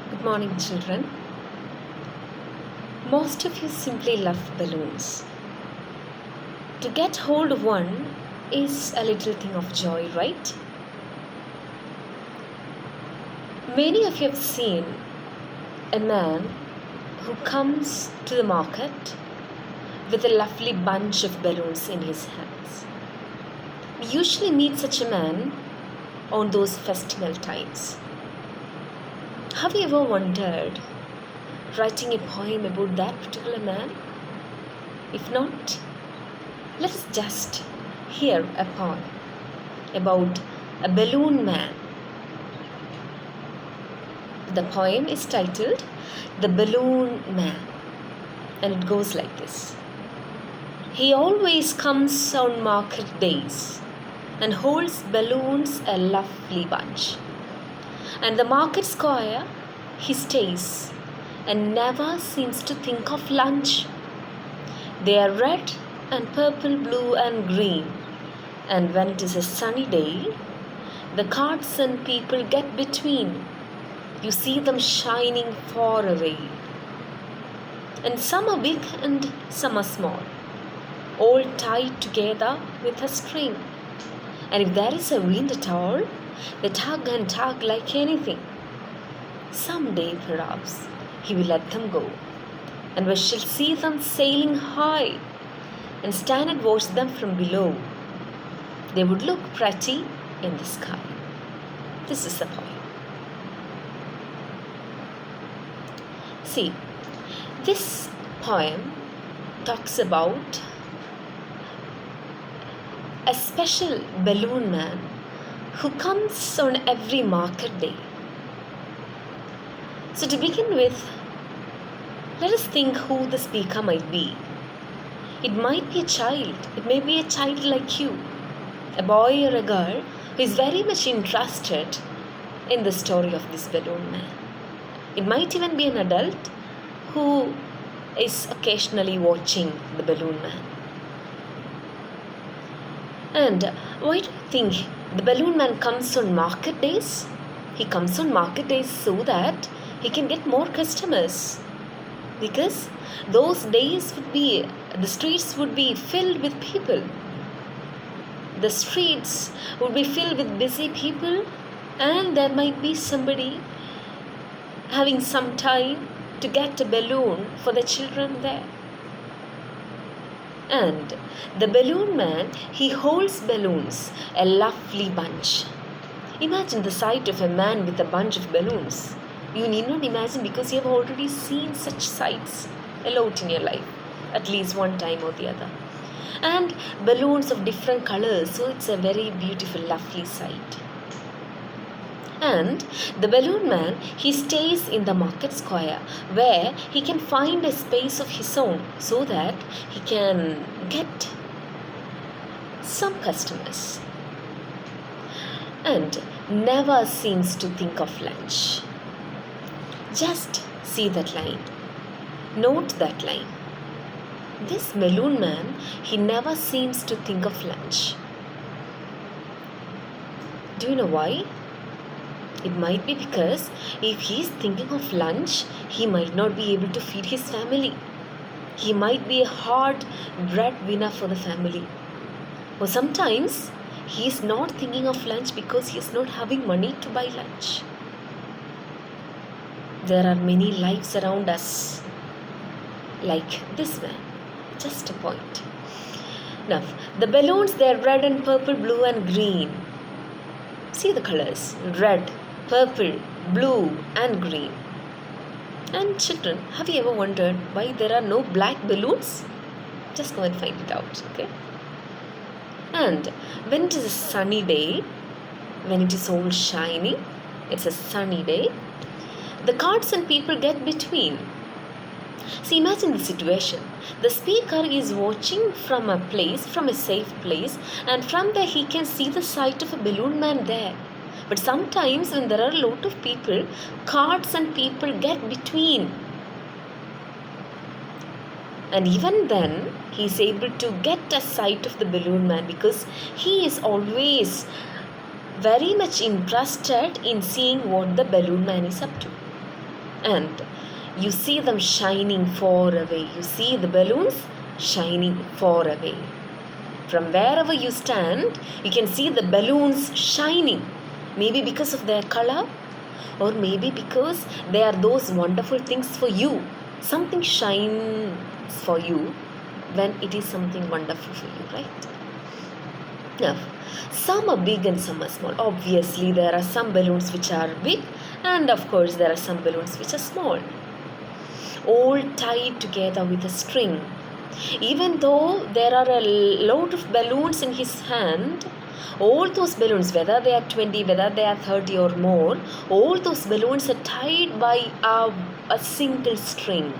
Good morning, children. Most of you simply love balloons. To get hold of one is a little thing of joy, right? Many of you have seen a man who comes to the market with a lovely bunch of balloons in his hands. We usually meet such a man on those festival times. Have you ever wondered writing a poem about that particular man? If not, let us just hear a poem about a balloon man. The poem is titled The Balloon Man, and it goes like this. He always comes on market days and holds balloons a lovely bunch. And the market square he stays and never seems to think of lunch. They are red and purple, blue and green. And when it is a sunny day, the carts and people get between. You see them shining far away. And some are big and some are small, all tied together with a string. And if there is a wind at all, they tug and tug like anything. Someday, perhaps, he will let them go, and we shall see them sailing high and stand and watch them from below. They would look pretty in the sky. This is the poem. See, this poem talks about a special balloon man who comes on every market day. So to begin with, let us think who the speaker might be. It might be a child. It may be a child like you, a boy or a girl who is very much interested in the story of this balloon man. It might even be an adult who is occasionally watching the balloon man. And why do you think the balloon man comes on market days? He comes on market days so that he can get more customers. Because those days the streets would be filled with people. The streets would be filled with busy people, and there might be somebody having some time to get a balloon for the children there. And the balloon man, he holds balloons, a lovely bunch. Imagine the sight of a man with a bunch of balloons. You need not imagine, because you have already seen such sights a lot in your life, at least one time or the other. And balloons of different colors, so it's a very beautiful, lovely sight. And the balloon man, he stays in the market square where he can find a space of his own so that he can get some customers. And never seems to think of lunch. Just see that line. Note that line. This balloon man, he never seems to think of lunch. Do you know why? It might be because if he is thinking of lunch, he might not be able to feed his family. He might be a hard breadwinner for the family. Or sometimes he is not thinking of lunch because he is not having money to buy lunch. There are many lives around us like this man. Just a point. Now, the balloons, they are red and purple, blue and green. See the colors. Red, purple, blue and green. And children, have you ever wondered why there are no black balloons? Just go and find it out, okay? And when it is a sunny day, when it is all shiny, it's a sunny day, the carts and people get between. See, imagine the situation. The speaker is watching from a place, from a safe place, and from there he can see the sight of a balloon man there. But sometimes when there are a lot of people, carts and people get between. And even then, he is able to get a sight of the balloon man because he is always very much interested in seeing what the balloon man is up to. and you see them shining far away. You see the balloons shining far away. From wherever you stand, you can see the balloons shining. Maybe because of their color, or maybe because they are those wonderful things for you. Something shines for you when it is something wonderful for you, right? Now, some are big and some are small. Obviously, there are some balloons which are big, and of course, there are some balloons which are small, all tied together with a string. Even though there are a lot of balloons in his hand, all those balloons, whether they are 20, whether they are 30 or more, all those balloons are tied by a single string.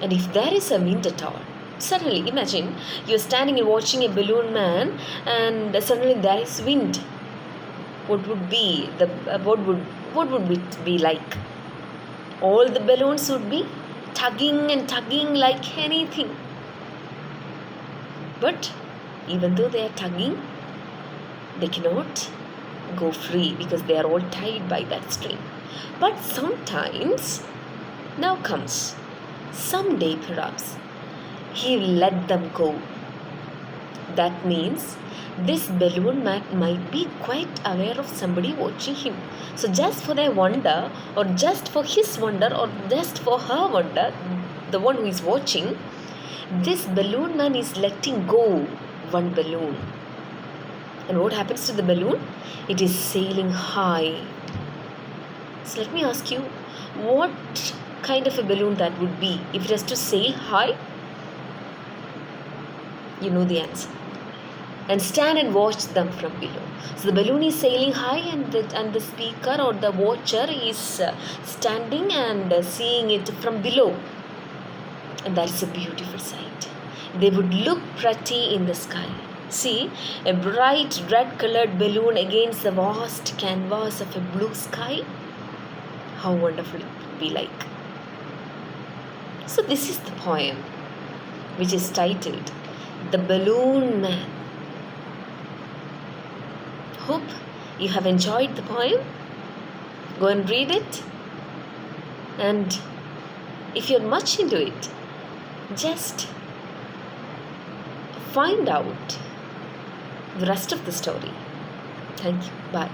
And if there is a wind at all, suddenly imagine you're standing and watching a balloon man, and suddenly there is wind. What would be the what would it be like? All the balloons would be tugging and tugging like anything. But even though they are tugging, they cannot go free because they are all tied by that string. But sometimes, now comes, someday perhaps, he will let them go. That means this balloon man might be quite aware of somebody watching him. So just for their wonder, or just for his wonder, or just for her wonder, the one who is watching, this balloon man is letting go one balloon. And what happens to the balloon? It is sailing high. So let me ask you, what kind of a balloon that would be if it has to sail high? You know the answer. And stand and watch them from below. So the balloon is sailing high, and the speaker or the watcher is standing and seeing it from below. And that is a beautiful sight. They would look pretty in the sky. See, a bright red colored balloon against the vast canvas of a blue sky. How wonderful it would be like. So this is the poem, which is titled The Balloon Man. Hope you have enjoyed the poem. Go and read it. And if you're much into it, just find out the rest of the story. Thank you. Bye.